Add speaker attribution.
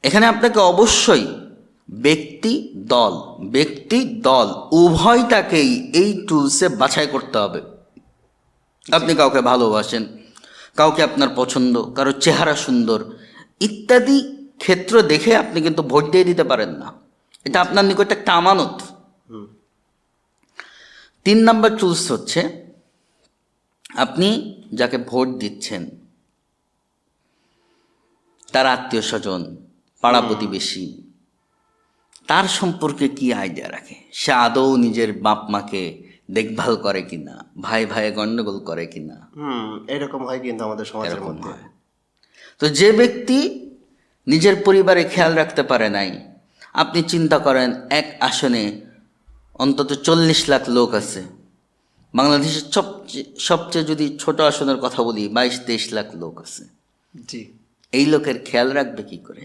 Speaker 1: এখানে আপনাকে অবশ্যই ব্যক্তি দল উভয়টাকেই এই টুলসে বাছাই করতে হবে। আপনি কাউকে ভালোবাসেন, কাউকে আপনার পছন্দ, কারো চেহারা সুন্দর ইত্যাদি ক্ষেত্র দেখে আপনি কিন্তু ভোট দিয়ে দিতে পারেন না। এটা আপনার নিকট একটা আমানত। 3 নাম্বার টুলস হচ্ছে, আপনি যাকে ভোট দিচ্ছেন তার আত্মীয় স্বজন, পাড়া প্রতিবেশী, তার সম্পর্কে কি আইডিয়া রাখে, সে আদৌ নিজের বাপ মাকে দেখভাল করে কিনা, ভাই ভাইয়ে গন্ডগোল করে কিনা,
Speaker 2: এরকম হয় কিন্তু আমাদের সমাজের
Speaker 1: এরকম
Speaker 2: মধ্যে।
Speaker 1: হয়। তো যে ব্যক্তি নিজের পরিবারে খেয়াল রাখতে পারে নাই, আপনি চিন্তা করেন এক আসনে অন্তত 40 লাখ লোক আছে। বাংলাদেশের সবচেয়ে যদি ছোট আসনের কথা বলি, 22-23 লাখ লোক আছে।
Speaker 2: জি।
Speaker 1: এই লোকের খেয়াল রাখবে কি করে?